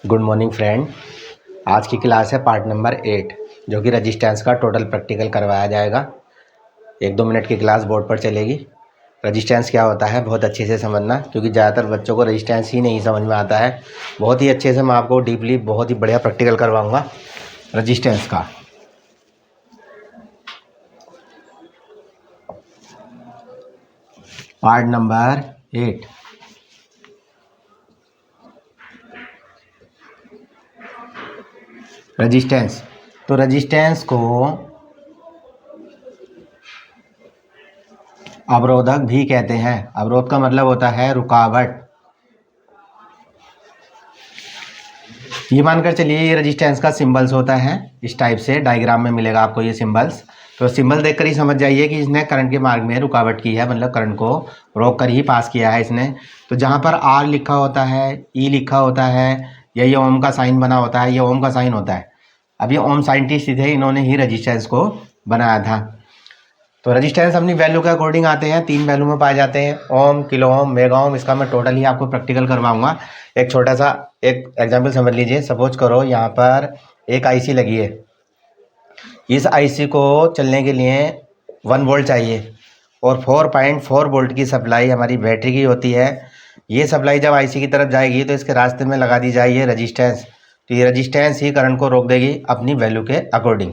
Good morning friend. आज की class है पार्ट नंबर 8 जो कि रजिस्टेंस का टोटल प्रैक्टिकल करवाया जाएगा। 1-2 मिनट की क्लास बोर्ड पर चलेगी। रजिस्टेंस क्या होता है बहुत अच्छे से समझना, क्योंकि ज़्यादातर बच्चों को रजिस्टेंस ही नहीं समझ में आता है। बहुत ही अच्छे से मैं आपको डीपली बहुत ही बढ़िया प्रैक्टिकल करवाऊँगा रजिस्टेंस का। Part number 8 resistance. तो रजिस्टेंस को अवरोधक भी कहते हैं। अवरोध का मतलब होता है रुकावट। ये मानकर चलिए ये रजिस्टेंस का सिंबल्स होता है, इस टाइप से डायग्राम में मिलेगा आपको ये सिंबल्स। तो सिंबल देखकर ही समझ जाइए कि इसने करंट के मार्ग में रुकावट की है, मतलब करंट को रोक कर ही पास किया है इसने। तो जहाँ पर आर लिखा होता है, ई लिखा होता है, या ये ओम का साइन बना होता है, ये ओम का साइन होता है। अब ये ओम साइंटिस्ट थे, इन्होंने ही रजिस्टेंस को बनाया था। तो रजिस्टेंस अपनी वैल्यू के अकॉर्डिंग आते हैं, 3 वैल्यू में पाए जाते हैं, ओम, किलो ओम, मेगा ओम। इसका मैं टोटल ही आपको प्रैक्टिकल करवाऊंगा। एक छोटा सा एक एग्जांपल समझ लीजिए। सपोज करो यहाँ पर एक आईसी लगी है। इस आईसी को चलने के लिए 1 वोल्ट चाहिए और 4.4 वोल्ट की सप्लाई हमारी बैटरी की होती है। ये सप्लाई जब आईसी की तरफ जाएगी तो इसके रास्ते में लगा दी जाएगी रजिस्टेंस। तो ये रजिस्टेंस ही करंट को रोक देगी अपनी वैल्यू के अकॉर्डिंग।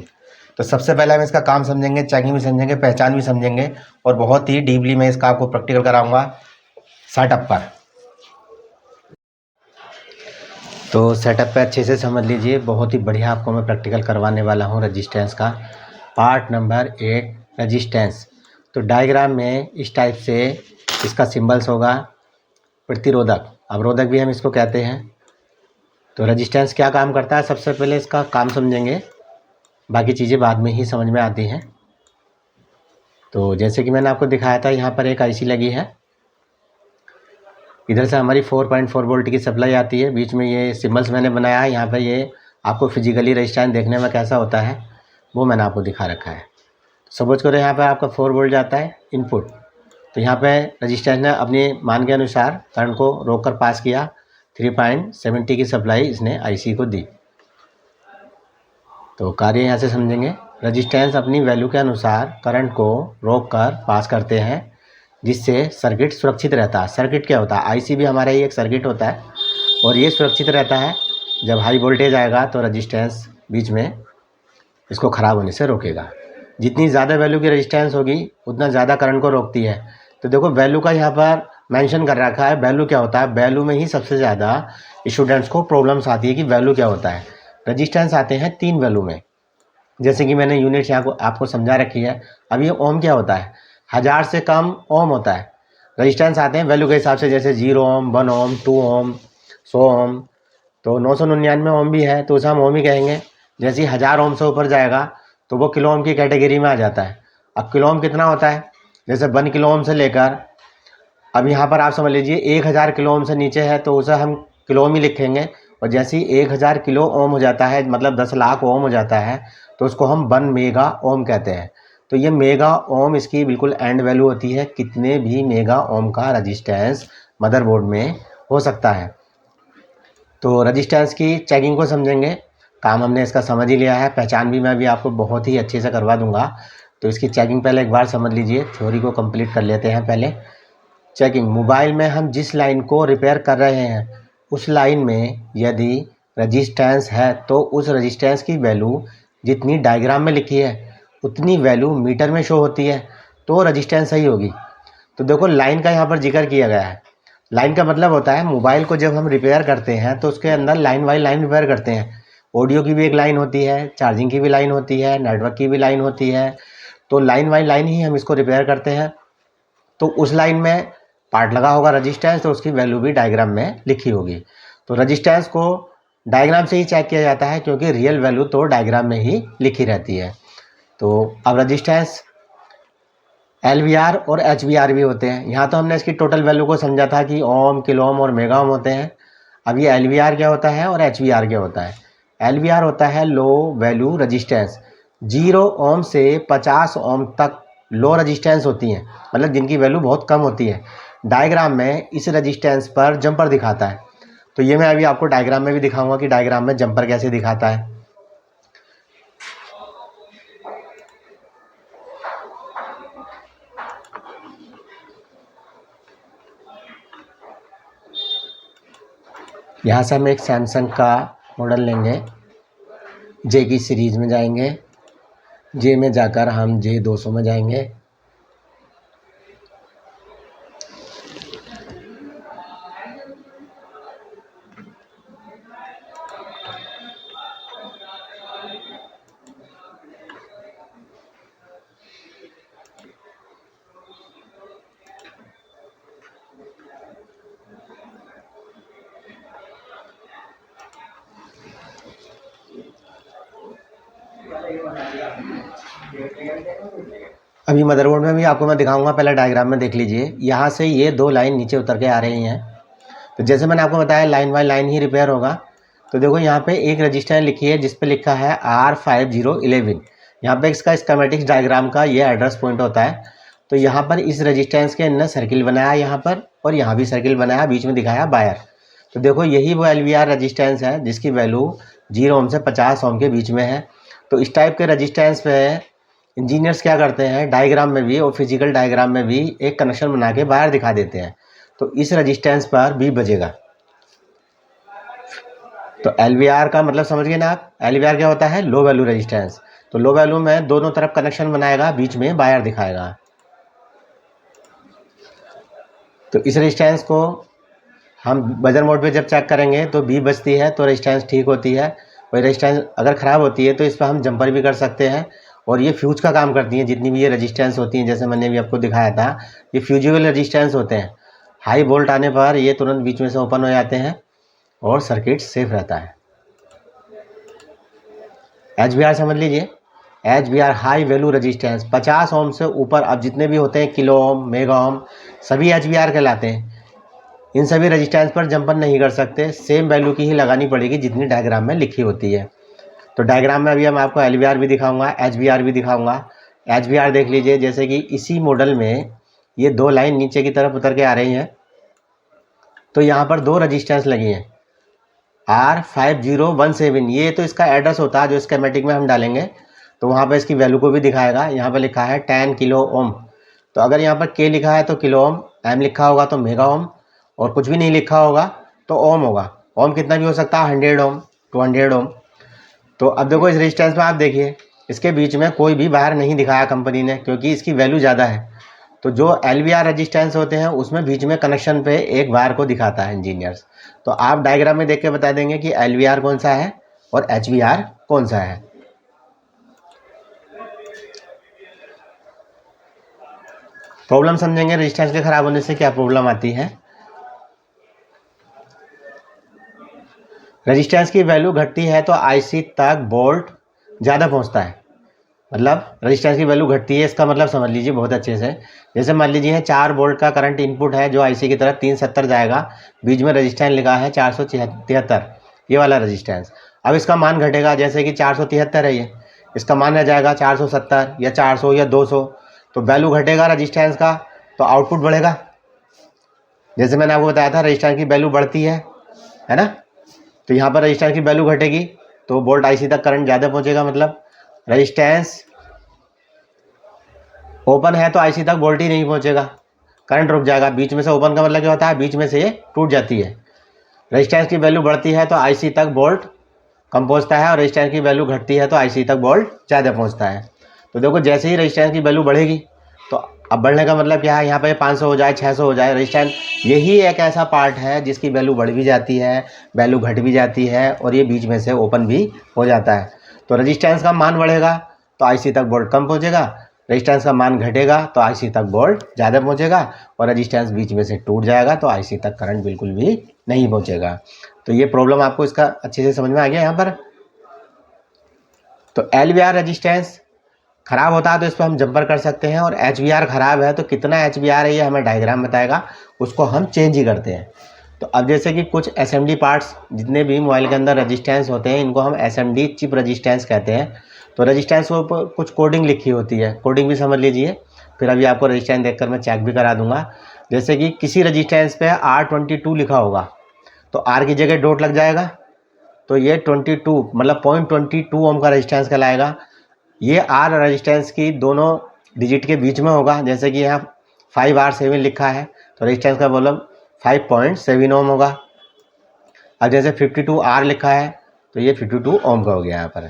तो सबसे पहले हम इसका काम समझेंगे, चेकिंग भी समझेंगे, पहचान भी समझेंगे, और बहुत ही डीपली मैं इसका आपको प्रैक्टिकल कराऊंगा सेटअप पर। तो सेटअप पे अच्छे से समझ लीजिए, बहुत ही बढ़िया आपको मैं प्रैक्टिकल करवाने वाला हूँ रजिस्टेंस का। Part number 8 resistance. तो डायग्राम में इस टाइप से इसका सिंबल्स होगा। प्रतिरोधक, अवरोधक भी हम इसको कहते हैं। तो रजिस्टेंस क्या काम करता है, सबसे पहले इसका काम समझेंगे, बाकी चीज़ें बाद में ही समझ में आती हैं। तो जैसे कि मैंने आपको दिखाया था, यहाँ पर एक आईसी लगी है। इधर से हमारी 4.4 वोल्ट की सप्लाई आती है। बीच में ये सिंबल्स मैंने बनाया है। यहाँ पर ये आपको फिजिकली रजिस्टेंस देखने में कैसा होता है वो मैंने आपको दिखा रखा है। सपोज करो यहाँ पर आपका 4 वोल्ट जाता है इनपुट। तो यहाँ पे रजिस्टेंस ने अपने मान के अनुसार करंट को रोक कर पास किया। 3.70 की सप्लाई इसने आईसी को दी। तो कार्य यहाँ से समझेंगे। रजिस्टेंस अपनी वैल्यू के अनुसार करंट को रोक कर पास करते हैं, जिससे सर्किट सुरक्षित रहता है। सर्किट क्या होता है, आईसी भी हमारा ही एक सर्किट होता है, और ये सुरक्षित रहता है। जब हाई वोल्टेज आएगा तो रजिस्टेंस बीच में इसको ख़राब होने से रोकेगा। जितनी ज़्यादा वैल्यू की रजिस्टेंस होगी उतना ज़्यादा करंट को रोकती है। तो देखो वैल्यू का यहाँ पर मेंशन कर रखा है। वैल्यू क्या होता है, वैल्यू में ही सबसे ज़्यादा स्टूडेंट्स को प्रॉब्लम्स आती है कि वैल्यू क्या होता है। रजिस्टेंस आते हैं 3 वैल्यू में, जैसे कि मैंने यूनिट्स यहाँ को आपको समझा रखी है। अब ये ओम क्या होता है, 1000 से कम ओम होता है। रजिस्टेंस आते हैं वैल्यू के हिसाब से, जैसे 0 ओम, 1 ओम, 2 ओम, 100 ओम। तो 999 ओम भी है तो उसे हम ओम ही कहेंगे। जैसे ही 1000 ओम से ऊपर जाएगा तो वो किलो ओम की कैटेगरी में आ जाता है। अब किलो ओम कितना होता है, जैसे 1 किलो ओम से लेकर, अब यहाँ पर आप समझ लीजिए 1000 किलो ओम से नीचे है तो उसे हम किलो ओम ही लिखेंगे। और जैसे ही 1000 किलो ओम हो जाता है, मतलब 10 लाख ओम हो जाता है, तो उसको हम 1 मेगा ओम कहते हैं। तो ये मेगा ओम इसकी बिल्कुल एंड वैल्यू होती है। कितने भी मेगा ओम का रजिस्टेंस मदरबोर्ड में हो सकता है। तो रजिस्टेंस की चेकिंग को समझेंगे। काम हमने इसका समझ ही लिया है, पहचान भी मैं भी आपको बहुत ही अच्छे से करवा दूंगा। तो इसकी चेकिंग पहले एक बार समझ लीजिए, थ्योरी को कंप्लीट कर लेते हैं पहले। चेकिंग, मोबाइल में हम जिस लाइन को रिपेयर कर रहे हैं उस लाइन में यदि रजिस्टेंस है तो उस रजिस्टेंस की वैल्यू जितनी डायग्राम में लिखी है उतनी वैल्यू मीटर में शो होती है तो रजिस्टेंस सही होगी। तो देखो लाइन का यहाँ पर जिक्र किया गया है। लाइन का मतलब होता है मोबाइल को जब हम रिपेयर करते हैं तो उसके अंदर लाइन बाई लाइन रिपेयर करते हैं। ऑडियो की भी एक लाइन होती है, चार्जिंग की भी लाइन होती है, नेटवर्क की भी लाइन होती है। तो लाइन बाई लाइन ही हम इसको रिपेयर करते हैं। तो उस लाइन में पार्ट लगा होगा रजिस्टेंस, तो उसकी वैल्यू भी डायग्राम में लिखी होगी। तो रजिस्टेंस को डायग्राम से ही चेक किया जाता है, क्योंकि रियल वैल्यू तो डायग्राम में ही लिखी रहती है। तो अब रजिस्टेंस LVR और HVR भी होते हैं। यहाँ तो हमने इसकी टोटल वैल्यू को समझा था कि ओम, किलो ओम और मेगा ओम होते हैं। अब ये LVR क्या होता है और HVR क्या होता है। LVR होता है लो वैल्यू रजिस्टेंस। 0 ओम से 50 ओम तक लो रजिस्टेंस होती हैं, मतलब जिनकी वैल्यू बहुत कम होती है। डायग्राम में इस रजिस्टेंस पर जंपर दिखाता है। तो ये मैं अभी आपको डायग्राम में भी दिखाऊंगा कि डायग्राम में जंपर कैसे दिखाता है। यहाँ से हम एक सैमसंग का मॉडल लेंगे, जे की सीरीज़ में जाएंगे, जे में जाकर हम J200 में जाएंगे। अभी मदरबोर्ड में भी आपको मैं दिखाऊंगा, पहले डायग्राम में देख लीजिए। यहाँ से ये 2 लाइन नीचे उतर के आ रही हैं। तो जैसे मैंने आपको बताया line by line he repair होगा। तो देखो यहाँ पे एक रजिस्टर लिखी है जिस पे लिखा है R5011। यहाँ पे इसका स्कीमेटिक्स डायग्राम का ये एड्रेस पॉइंट होता है। तो यहाँ पर इस रजिस्टेंस के अंदर सर्किल बनाया यहाँ पर, और यहाँ भी सर्किल बनाया, बीच में दिखाया बायर। तो देखो यही वो LVR रजिस्टेंस है जिसकी वैल्यू 0 ओम से 50 ओम के बीच में है। तो इस टाइप के रजिस्टेंस पे इंजीनियर्स क्या करते हैं, डायग्राम में भी और फिजिकल डायग्राम में भी एक कनेक्शन बना के बाहर दिखा देते हैं। तो इस रजिस्टेंस पर भी बजेगा। तो LVR का मतलब समझ गए ना आप। LVR क्या होता है, लो वैल्यू रजिस्टेंस। तो लो वैल्यू में दोनों तरफ कनेक्शन बनाएगा, बीच में बायर दिखाएगा। तो इस रजिस्टेंस को हम बजर मोड पे जब चेक करेंगे तो B बजती है तो रजिस्टेंस ठीक होती है। वही रजिस्टेंस अगर ख़राब होती है तो इस पर हम जंपर भी कर सकते हैं। और ये फ्यूज का काम करती हैं जितनी भी ये रजिस्टेंस होती हैं। जैसे मैंने भी आपको दिखाया था, ये फ्यूजिबल रजिस्टेंस होते हैं। हाई वोल्ट आने पर ये तुरंत बीच में से ओपन हो जाते हैं और सर्किट सेफ रहता है। HVR समझ लीजिए, HVR हाई वैल्यू रजिस्टेंस 50 ओम से ऊपर, अब जितने भी होते हैं किलो ओम, मेगा ओम, सभी HVR कहलाते हैं। इन सभी रजिस्टेंस पर जंपर नहीं कर सकते, सेम वैल्यू की ही लगानी पड़ेगी जितनी डायग्राम में लिखी होती है। तो डायग्राम में अभी हम आपको LVR भी दिखाऊंगा, HVR भी दिखाऊंगा। HVR देख लीजिए, जैसे कि इसी मॉडल में ये 2 लाइन नीचे की तरफ उतर के आ रही हैं। तो यहाँ पर 2 रजिस्टेंस लगी हैं R5017। ये तो इसका एड्रेस होता है जो स्कीमेटिक में हम डालेंगे, तो वहाँ पर इसकी वैल्यू को भी दिखाएगा। यहाँ पर लिखा है 10 किलो ओम। तो अगर यहाँ पर K लिखा है तो किलो ओम, M लिखा होगा तो मेगा ओम, और कुछ भी नहीं लिखा होगा तो ओम होगा। ओम कितना भी हो सकता है, 100 ओम, 200 ओम। तो अब देखो इस रेजिस्टेंस में आप देखिए, इसके बीच में कोई भी वायर नहीं दिखाया कंपनी ने, क्योंकि इसकी वैल्यू ज़्यादा है। तो जो LVR रेजिस्टेंस होते हैं उसमें बीच में कनेक्शन पे एक वायर को दिखाता है इंजीनियर्स। तो आप डायग्राम में देख के बता देंगे कि LVR कौन सा है और HVR कौन सा है। प्रॉब्लम समझेंगे रेजिस्टेंस के खराब होने से क्या प्रॉब्लम आती है। रेजिस्टेंस की वैल्यू घटती है तो IC तक वोल्ट ज़्यादा पहुंचता है। मतलब रेजिस्टेंस की वैल्यू घटती है, इसका मतलब समझ लीजिए बहुत अच्छे से। जैसे मान लीजिए 4 वोल्ट का करंट इनपुट है जो IC की तरफ 370 जाएगा, बीच में रेजिस्टेंस लिखा है 473, ये वाला रेजिस्टेंस। अब इसका मान घटेगा, जैसे कि 473 है ये, इसका मान रह जाएगा 470 या 400 या 200। तो वैल्यू घटेगा रेजिस्टेंस का तो आउटपुट बढ़ेगा। जैसे मैंने आपको बताया था रेजिस्टेंस की वैल्यू बढ़ती है ना। तो यहाँ पर रेजिस्टेंस की वैल्यू घटेगी तो वोल्ट IC तक करंट ज़्यादा पहुँचेगा। मतलब रेजिस्टेंस ओपन है तो IC तक वोल्ट ही नहीं पहुँचेगा, करंट रुक जाएगा। बीच में से ओपन का मतलब क्या होता है, बीच में से ये टूट जाती है। रेजिस्टेंस की वैल्यू बढ़ती है तो IC तक वोल्ट कम पहुँचता है, और रेजिस्टेंस की वैल्यू घटती है तो IC तक वोल्ट ज़्यादा पहुँचता है। तो देखो जैसे ही रेजिस्टेंस की वैल्यू बढ़ेगी तो अब बढ़ने का मतलब क्या है, यहाँ पे 500 हो जाए, 600 हो जाए, रेजिस्टेंस यही एक ऐसा पार्ट है जिसकी वैल्यू बढ़ भी जाती है, वैल्यू घट भी जाती है, और ये बीच में से ओपन भी हो जाता है। तो रेजिस्टेंस का मान बढ़ेगा तो IC तक वोल्ट कम पहुँचेगा, रेजिस्टेंस का मान घटेगा तो IC तक वोल्ट ज़्यादा पहुँचेगा, और रेजिस्टेंस बीच में से टूट जाएगा तो IC तक करंट बिल्कुल भी नहीं पहुँचेगा। तो ये प्रॉब्लम आपको इसका अच्छे से समझ में आ गया यहाँ पर। तो LVR रेजिस्टेंस ख़राब होता है तो इस पर हम जंपर कर सकते हैं, और HVR ख़राब है तो कितना HVR है ये हमें डायग्राम बताएगा, उसको हम चेंज ही करते हैं। तो अब जैसे कि कुछ SMD पार्ट्स जितने भी मोबाइल के अंदर रेजिस्टेंस होते हैं इनको हम SMD चिप रेजिस्टेंस कहते हैं। तो रेजिस्टेंस के ऊपर कुछ कोडिंग लिखी होती है, कोडिंग भी समझ लीजिए, फिर अभी आपको रेजिस्टेंस देखकर मैं चेक भी करा दूंगा। जैसे कि किसी रेजिस्टेंस पे R22 लिखा होगा तो आर की जगह डॉट लग जाएगा, तो ये 22 मतलब 0.22 ओम का रेजिस्टेंस कहलाएगा। ये आर रेजिस्टेंस की दोनों डिजिट के बीच में होगा, जैसे कि यहाँ 5R7 लिखा है तो रेजिस्टेंस का वॉल्यूम 5.7 ओम होगा। अब जैसे 52R लिखा है तो ये 52 ओम का हो गया यहाँ पर।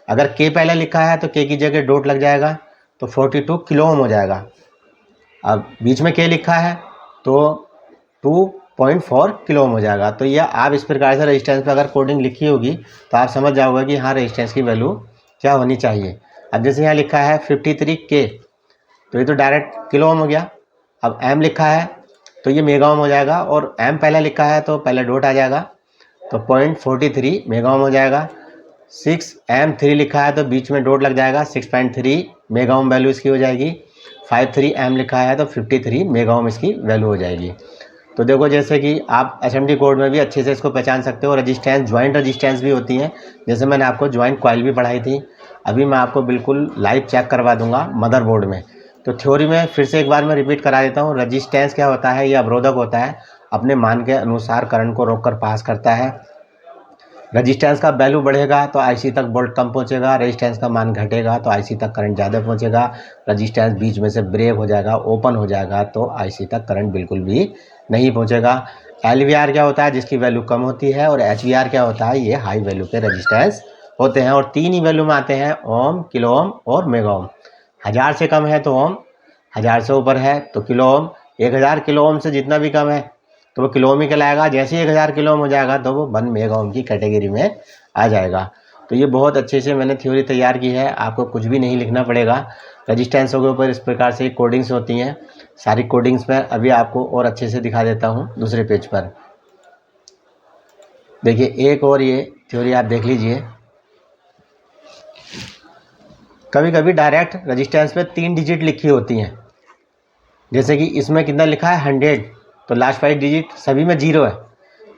अगर के पहले लिखा है तो के की जगह डॉट लग जाएगा तो 42 किलो ओम हो जाएगा। अब बीच में के लिखा है तो 2.4 किलो ओम हो जाएगा। तो यह आप इस प्रकार से रेजिस्टेंस पर अगर कोडिंग लिखी होगी तो आप समझ जाओगे कि हाँ रेजिस्टेंस की वैल्यू क्या होनी चाहिए। अब जैसे यहाँ लिखा है 53 के, तो ये तो डायरेक्ट किलो ओम हो गया। अब एम लिखा है तो ये मेगा ओम हो जाएगा, और एम पहले लिखा है तो पहले डॉट आ जाएगा तो 0.43 मेगा ओम हो जाएगा। 6M3 लिखा है तो बीच में डॉट लग जाएगा, 6.3 मेगा ओम वैल्यू इसकी हो जाएगी। 53M लिखा है तो 53 मेगा ओम इसकी वैल्यू हो जाएगी। तो देखो जैसे कि आप एसएमडी कोड में भी अच्छे से इसको पहचान सकते हो। रजिस्टेंस ज्वाइंट रजिस्टेंस भी होती हैं, जैसे मैंने आपको ज्वाइंट कॉइल भी पढ़ाई थी। अभी मैं आपको बिल्कुल लाइव चेक करवा दूंगा मदरबोर्ड में। तो थ्योरी में फिर से एक बार मैं रिपीट करा देता हूँ। रजिस्टेंस क्या होता है, ये अवरोधक होता है, अपने मान के अनुसार करंट को रोककर पास करता है। रजिस्टेंस का वैल्यू बढ़ेगा तो आईसी तक वोल्ट कम पहुंचेगा, रजिस्टेंस का मान घटेगा तो आईसी तक करंट ज़्यादा पहुंचेगा। रजिस्टेंस बीच में से ब्रेक हो जाएगा, ओपन हो जाएगा तो आईसी तक करंट बिल्कुल भी नहीं पहुंचेगा। एलवीआर क्या होता है, जिसकी वैल्यू कम होती है, और एचवीआर क्या होता है, ये हाई वैल्यू के रजिस्टेंस होते हैं। और तीन ही वैल्यू में आते हैं, ओम, किलो ओम और मेगा ओम। 1000 से कम है तो ओम, 1000 से ऊपर है तो किलो ओम, 1000 किलो ओम से जितना भी कम है तो वो किलो ओम ही कहलाएगा। जैसे ही 1000 किलो ओम हो जाएगा तो वो 1 मेगा ओम की कैटेगरी में आ जाएगा। तो ये बहुत अच्छे से मैंने थ्योरी तैयार की है, आपको कुछ भी नहीं लिखना पड़ेगा। रजिस्टेंसों के ऊपर इस प्रकार से कोडिंग्स होती हैं, सारी कोडिंग्स में अभी आपको और अच्छे से दिखा देता हूँ दूसरे पेज पर। देखिए एक और ये थ्योरी आप देख लीजिए। कभी कभी डायरेक्ट रजिस्टेंस पे 3 डिजिट लिखी होती हैं, जैसे कि इसमें कितना लिखा है 100, तो लास्ट 5 डिजिट सभी में 0 है।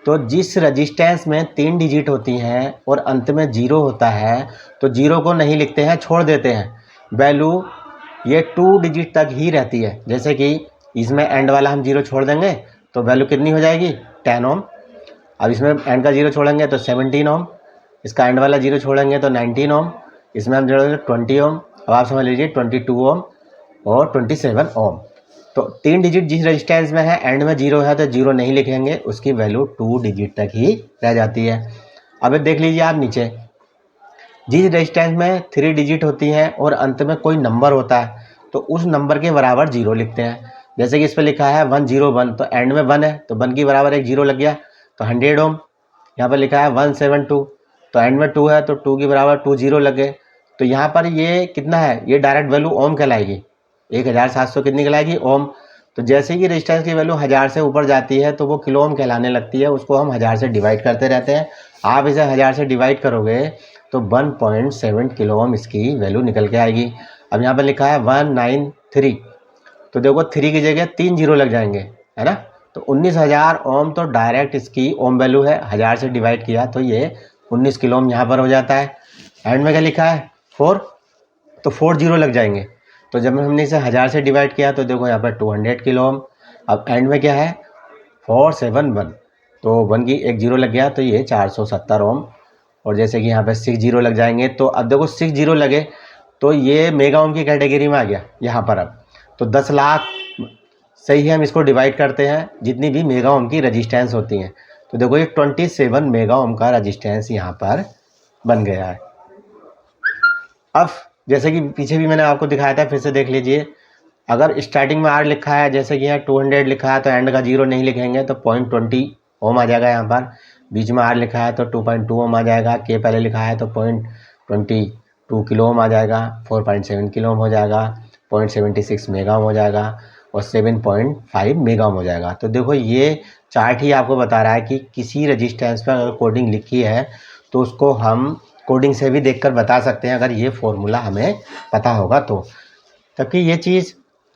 तो जिस रजिस्टेंस में 3 डिजिट होती हैं और अंत में 0 होता है तो 0 को नहीं लिखते हैं, छोड़ देते हैं। वैल्यू ये 2 डिजिट तक ही रहती है। जैसे कि इसमें एंड वाला हम 0 छोड़ देंगे तो वैल्यू कितनी हो जाएगी 10 ओम। अब इसमें एंड का 0 छोड़ेंगे तो 17 ओम, इसका एंड वाला 0 छोड़ेंगे तो 19 ओम, इसमें हम जोड़ेंगे 20 ओम। अब आप समझ लीजिए 22 ओम और 27 ओम। तो 3 डिजिट जिस रजिस्टेंस में है, एंड में 0 है तो 0 नहीं लिखेंगे, उसकी वैल्यू 2 डिजिट तक ही रह जाती है। अब देख लीजिए आप नीचे, जिस रजिस्टेंस में 3 डिजिट होती हैं और अंत में कोई नंबर होता है तो उस नंबर के बराबर 0 लिखते हैं। जैसे कि इस पर लिखा है 101, तो एंड में 1 है तो 1 के बराबर एक 0 लग गया तो 100 ओम। यहाँ पर लिखा है 172, तो एंड में 2 है तो 2 के बराबर 2 0 लग गए। तो यहाँ पर ये कितना है, ये डायरेक्ट वैल्यू ओम कहलाएगी, 1700 कितनी कहलाएगी ओम। तो जैसे कि रेजिस्टेंस की वैल्यू 1000 से ऊपर जाती है तो वो किलो ओम कहलाने लगती है, उसको हम 1000 से डिवाइड करते रहते हैं। आप इसे 1000 से डिवाइड करोगे तो 1.7 किलो ओम इसकी वैल्यू निकल के आएगी। अब यहाँ पर लिखा है 193, तो देखो 3 की जगह 3 0 लग जाएंगे, है ना। तो 19000 ओम तो डायरेक्ट इसकी ओम वैल्यू है, 1000 से डिवाइड किया तो ये 19 किलो ओम यहाँ पर हो जाता है। एंड में क्या लिखा है 4, तो 4 0 लग जाएंगे। तो जब हमने इसे 1000 से डिवाइड किया तो देखो यहाँ पर 200 किलो ओम। अब एंड में क्या है 471, तो 1 की एक 0 लग गया तो ये 470 ओम। और जैसे कि यहाँ पे 6 0 लग जाएंगे, तो अब देखो 6 0 लगे तो ये मेगा ओम की कैटेगरी में आ गया यहाँ पर। अब तो 10 लाख से ही हम इसको डिवाइड करते हैं जितनी भी मेगा ओम की रजिस्टेंस होती हैं। तो देखो ये 27 मेगा ओम का रजिस्टेंस यहाँ पर बन गया है। अब जैसे कि पीछे भी मैंने आपको दिखाया था, फिर से देख लीजिए। अगर स्टार्टिंग में आर लिखा है, जैसे कि यहाँ 200 लिखा है तो एंड का 0 नहीं लिखेंगे तो 0.20 ओम आ जाएगा यहाँ पर। बीच में आर लिखा है तो 2.2 ओम आ जाएगा। के पहले लिखा है तो 0.22 किलो ओम आ जाएगा। 4.7 किलो ओम हो जाएगा। 0.76 मेगा ओम हो जाएगा और 7.5 मेगा ओम हो जाएगा। तो देखो ये चार्ट ही आपको बता रहा है कि किसी रजिस्टेंस पर अगर कोडिंग लिखी है तो उसको हम कोडिंग से भी देखकर बता सकते हैं, अगर ये फॉर्मूला हमें पता होगा तो। तबकि ये चीज़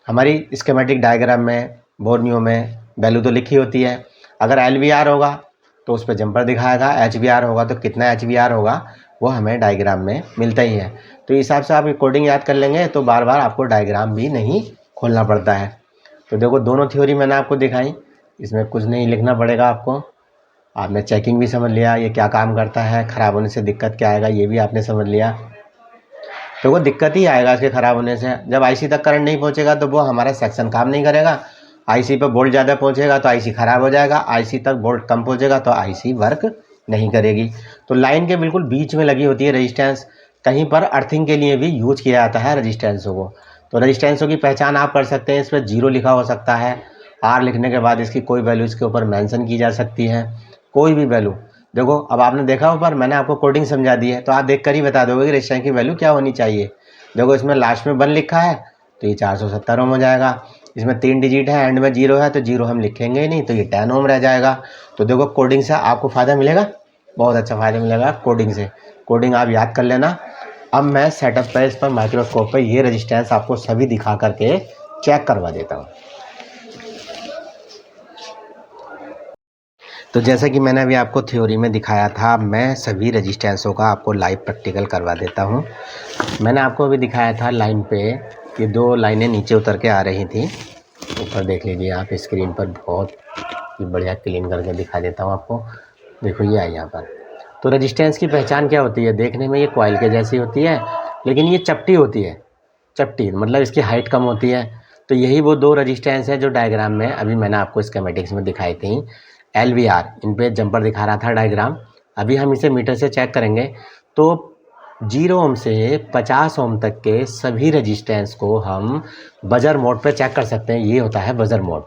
हमारी स्कीमेटिक डायग्राम में, बोर्नियो में वैल्यू तो लिखी होती है। अगर एलवीआर होगा तो उस पर जंपर दिखाएगा, एचवीआर होगा तो कितना एचवीआर होगा वो हमें डायग्राम में मिलता ही है। तो इस हिसाब से आप कोडिंग याद कर लेंगे तो बार बार आपको डायग्राम भी नहीं खोलना पड़ता है। तो देखो दोनों थ्योरी मैंने आपको दिखाई, इसमें कुछ नहीं लिखना पड़ेगा आपको। आपने चेकिंग भी समझ लिया, ये क्या काम करता है, ख़राब होने से दिक्कत क्या आएगा ये भी आपने समझ लिया। तो वो दिक्कत ही आएगा इसके ख़राब होने से। जब आईसी तक करंट नहीं पहुंचेगा तो वो हमारा सेक्शन काम नहीं करेगा। आईसी पर वोल्ट ज़्यादा पहुंचेगा तो आईसी ख़राब हो जाएगा, आईसी तक वोल्ट कम पहुंचेगा तो आईसी वर्क नहीं करेगी। तो लाइन के बिल्कुल बीच में लगी होती है रजिस्टेंस। कहीं पर अर्थिंग के लिए भी यूज किया जाता है रजिस्टेंसों को। तो रजिस्टेंसों की पहचान आप कर सकते हैं। इस पर 0 लिखा हो सकता है, आर लिखने के बाद इसकी कोई वैल्यू इसके ऊपर मेंशन की जा सकती है, कोई भी वैल्यू। देखो अब आपने देखा ऊपर मैंने आपको कोडिंग समझा दी है, तो आप देख कर ही बता दोगे कि रजिस्टेंस की वैल्यू क्या होनी चाहिए। देखो इसमें लास्ट में 1 लिखा है तो ये 470 ओम हो जाएगा। इसमें 3 डिजिट है, एंड में 0 है तो 0 हम लिखेंगे ही नहीं, तो ये 10 ओम रह जाएगा। तो देखो कोडिंग से आपको फ़ायदा मिलेगा, बहुत अच्छा फ़ायदा मिलेगा कोडिंग से। कोडिंग आप याद कर लेना। अब मैं सेटअप पर इस पर माइक्रोस्कोप पर ये रजिस्टेंस आपको सभी दिखा करके चेक करवा देता हूँ। तो जैसा कि मैंने अभी आपको थ्योरी में दिखाया था, मैं सभी रजिस्टेंसों का आपको लाइव प्रैक्टिकल करवा देता हूँ। मैंने आपको अभी दिखाया था लाइन पे ये 2 लाइनें नीचे उतर के आ रही थी। ऊपर देख लीजिए आप स्क्रीन पर, बहुत ही बढ़िया क्लीन करके दिखा देता हूँ आपको। देखो ये आई यहाँ पर। तो रजिस्टेंस की पहचान क्या होती है? देखने में ये कॉइल के जैसी होती है, लेकिन ये चपटी होती है। चपटी मतलब इसकी हाइट कम होती है। तो यही वो 2 रजिस्टेंस है जो डायग्राम में अभी मैंने आपको स्कीमेटिक्स में दिखाई थी। LVR, इन पे जंपर दिखा रहा था डायग्राम। अभी हम इसे मीटर से चेक करेंगे तो 0 ओम से 50 ओम तक के सभी रजिस्टेंस को हम बजर मोड पे चेक कर सकते हैं। ये होता है बजर मोड।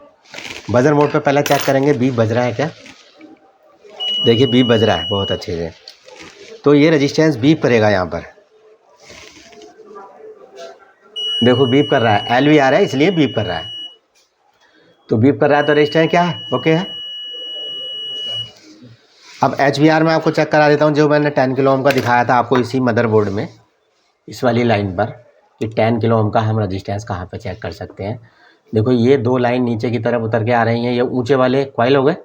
बजर मोड पे पहले चेक करेंगे बीप बज रहा है क्या। देखिए बीप बज रहा है बहुत अच्छे से। तो ये रजिस्टेंस बीप करेगा यहाँ पर, देखो बीप कर रहा है। LVR है इसलिए बीप कर रहा है। तो बीप कर रहा है तो रजिस्टेंस क्या है, ओके है। अब HVR में आपको चेक करा देता हूँ, जो मैंने 10 किलो ओम का दिखाया था आपको इसी मदरबोर्ड में, इस वाली लाइन पर, कि 10 किलो ओम का हम रजिस्टेंस कहाँ पे चेक कर सकते हैं। देखो ये 2 लाइन नीचे की तरफ उतर के आ रही हैं, ये ऊंचे वाले कॉइल हो गए।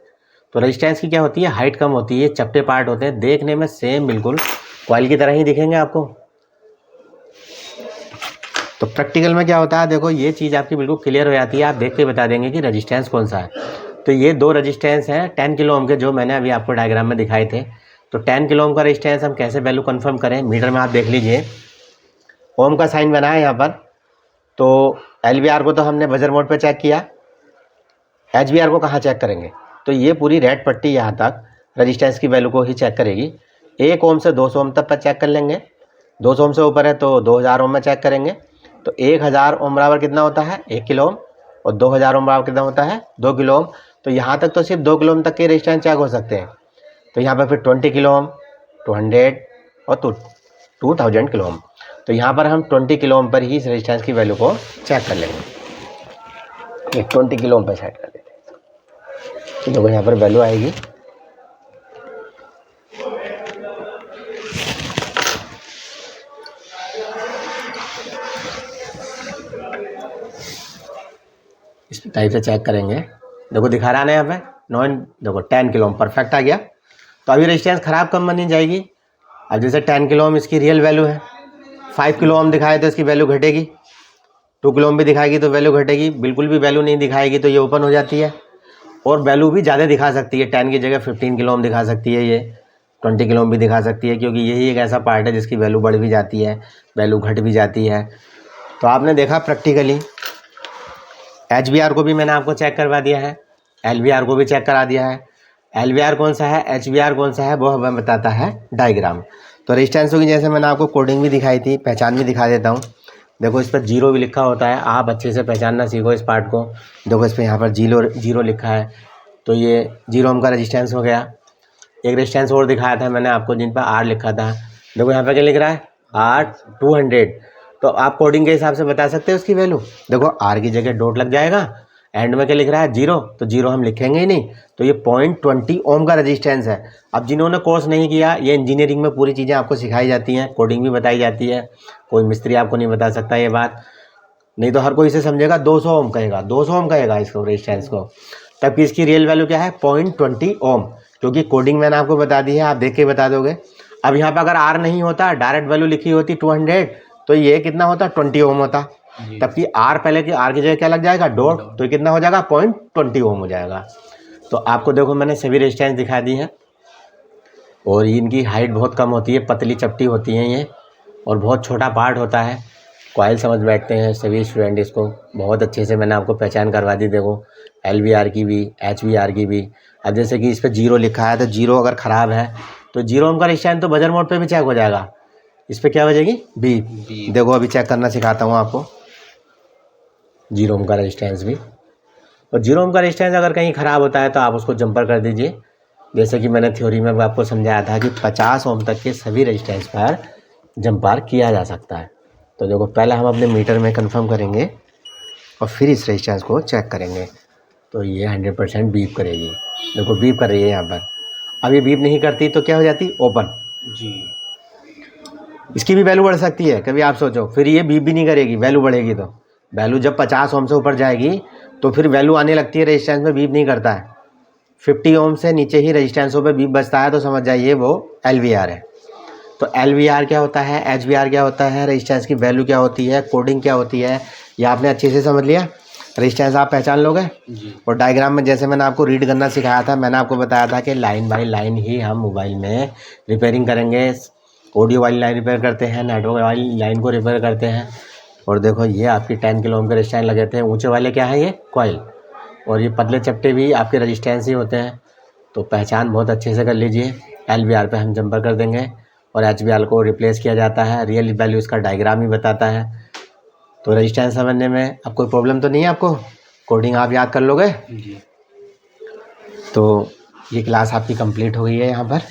तो रजिस्टेंस की क्या होती है, हाइट कम होती है, चपटे पार्ट होते हैं, देखने में सेम बिल्कुल कॉइल की तरह ही दिखेंगे आपको। तो प्रैक्टिकल में क्या होता है, देखो ये चीज़ आपकी बिल्कुल क्लियर हो जाती है। आप देख के बता देंगे कि रजिस्टेंस कौन सा है। तो ये 2 रजिस्टेंस हैं 10 किलो ओम के, जो मैंने अभी आपको डायग्राम में दिखाए थे। तो 10 किलो ओम का रजिस्टेंस हम कैसे वैल्यू कंफर्म करें, मीटर में आप देख लीजिए ओम का साइन बना है यहाँ पर। तो LVR को तो हमने बजर मोड पे चेक किया, HVR को कहाँ चेक करेंगे। तो ये पूरी रेड पट्टी यहाँ तक रजिस्टेंस की वैल्यू को ही चेक करेगी। 1 ओम से 200 ओम तक पर चेक कर लेंगे। 200 ओम से ऊपर है तो 2000 ओम में चेक करेंगे। तो 1000 ओम बराबर कितना होता है, 1 किलो ओम, और 2000 ओम बराबर कितना होता है, 2 किलो ओम। तो यहाँ तक तो सिर्फ 2 किलो ओम तक के रजिस्टेंस चेक हो सकते हैं। तो यहाँ पर फिर 20 किलो ओम, 200 और 2000 किलो ओम। तो यहाँ पर हम 20 किलो ओम पर ही इस रजिस्टेंस की वैल्यू को चेक कर लेंगे। 20 किलो ओम पर सेट कर देते हैं। तो देखो यहाँ पर वैल्यू आएगी, इस टाइप से चेक करेंगे। देखो दिखा रहा है ना यहाँ पे 9, देखो 10 किलो ओम परफेक्ट आ गया। तो अभी रजिस्टेंस ख़राब कम बनी जाएगी। अब जैसे 10 किलो ओम इसकी रियल वैल्यू है, 5 किलो ओम दिखाए तो इसकी वैल्यू घटेगी, 2 किलो ओम भी दिखाएगी तो वैल्यू घटेगी, बिल्कुल भी वैल्यू नहीं दिखाएगी तो ये ओपन हो जाती है। और वैल्यू भी ज़्यादा दिखा सकती है, 10 की जगह 15 किलो ओम दिखा सकती है, ये 20 किलो ओम भी दिखा सकती है, क्योंकि यही एक ऐसा पार्ट है जिसकी वैल्यू बढ़ भी जाती है, वैल्यू घट भी जाती है। तो आपने देखा प्रैक्टिकली। HVR को भी मैंने आपको चेक करवा दिया है, LVR को भी चेक करा दिया है। LVR कौन सा है, HVR कौन सा है, वो हमें बताता है डायग्राम। तो रजिस्टेंसों की जैसे मैंने आपको कोडिंग भी दिखाई थी, पहचान भी दिखा देता हूँ। देखो इस पर 0 भी लिखा होता है, आप अच्छे से पहचानना सीखो इस पार्ट को। देखो इस पर यहाँ पर 0 लिखा है, तो ये 0 ओम का रजिस्टेंस हो गया। एक रजिस्टेंस और दिखाया था मैंने आपको जिन पर R लिखा था। देखो यहाँ पर क्या लिख रहा है, R 200। तो आप कोडिंग के हिसाब से बता सकते हैं उसकी वैल्यू। देखो R की जगह डॉट लग जाएगा, एंड में क्या लिख रहा है 0, तो 0 हम लिखेंगे ही नहीं। तो ये 0.20 ओम का रजिस्टेंस है। अब जिन्होंने कोर्स नहीं किया, ये इंजीनियरिंग में पूरी चीज़ें आपको सिखाई जाती हैं, कोडिंग भी बताई जाती है, कोई मिस्त्री आपको नहीं बता सकता ये बात। नहीं तो हर कोई इसे समझेगा 200 ओम कहेगा, 200 ओम कहेगा इसको रजिस्टेंस को। तब इसकी रियल वैल्यू क्या है, 0.20 ओम, क्योंकि कोडिंग मैंने आपको बता दी है, आप देख के बता दोगे। अब यहाँ पर अगर R नहीं होता, डायरेक्ट वैल्यू लिखी होती 200, तो ये कितना होता, 20 ओम होता। तब कि R पहले की R की जगह क्या लग जाएगा, डॉट, तो ये कितना हो जाएगा, 0.20 ओम हो जाएगा। तो आपको देखो मैंने सभी रेजिस्टेंस दिखा दी हैं और इनकी हाइट बहुत कम होती है, पतली चपटी होती हैं ये और बहुत छोटा पार्ट होता है। कॉइल समझ बैठते हैं सभी स्टूडेंट, इसको बहुत अच्छे से मैंने आपको पहचान करवा दी। देखो LVR की भी, HVR की भी। अब जैसे कि इस पर 0 लिखा है तो 0 अगर ख़राब है तो 0 ओम का रेजिस्टेंस तो बजर मोड पे भी चेक हो जाएगा। इस पर क्या बजेगी? बीप। देखो अभी चेक करना सिखाता हूँ आपको 0 ओम का रेजिस्टेंस भी। और 0 ओम का रेजिस्टेंस अगर कहीं ख़राब होता है तो आप उसको जंपर कर दीजिए। जैसे कि मैंने थ्योरी में आपको समझाया था कि 50 ओम तक के सभी रेजिस्टेंस पर जंपर किया जा सकता है। तो देखो पहले हम अपने मीटर में कंफर्म करेंगे और फिर इस रेजिस्टेंस को चेक करेंगे। तो ये 100% बीप करेगी। देखो बीप कर रही है यहाँ पर। अब ये बीप नहीं करती तो क्या हो जाती? ओपन जी। इसकी भी वैल्यू बढ़ सकती है, कभी आप सोचो फिर ये बीप भी नहीं करेगी, वैल्यू बढ़ेगी तो वैल्यू जब 50 ओम से ऊपर जाएगी तो फिर वैल्यू आने लगती है रेजिस्टेंस में, बीप नहीं करता है। 50 ओम से नीचे ही रेजिस्टेंसों पे बीप बजता है तो समझ जाइए वो LVR है। तो LVR क्या होता है, HVR क्या होता है, रेजिस्टेंस की वैल्यू क्या होती है, कोडिंग क्या होती है, ये आपने अच्छे से समझ लिया। रेजिस्टेंस आप पहचान लोगे जी। और डायग्राम में जैसे मैंने आपको रीड करना सिखाया था, मैंने आपको बताया था कि लाइन बाय लाइन ही हम मोबाइल में रिपेयरिंग करेंगे। ऑडियो वाली लाइन रिपेयर करते हैं, नेटवर्क वाली लाइन को रिपेयर करते हैं। और देखो ये आपकी 10 किलो ओम के रेजिस्टेंस लगे थे। ऊँचे वाले क्या है? ये कॉइल। और ये पतले चपटे भी आपके रेजिस्टेंस ही होते हैं। तो पहचान बहुत अच्छे से कर लीजिए। LVR पे हम जंपर कर देंगे और HVR को रिप्लेस किया जाता है। रियल वैल्यू इसका डायग्राम ही बताता है। तो रेजिस्टेंस समझने में अब कोई प्रॉब्लम तो नहीं है आपको? कोडिंग आप याद कर लोगे जी। तो ये क्लास आपकी कंप्लीट हो गई है यहाँ पर।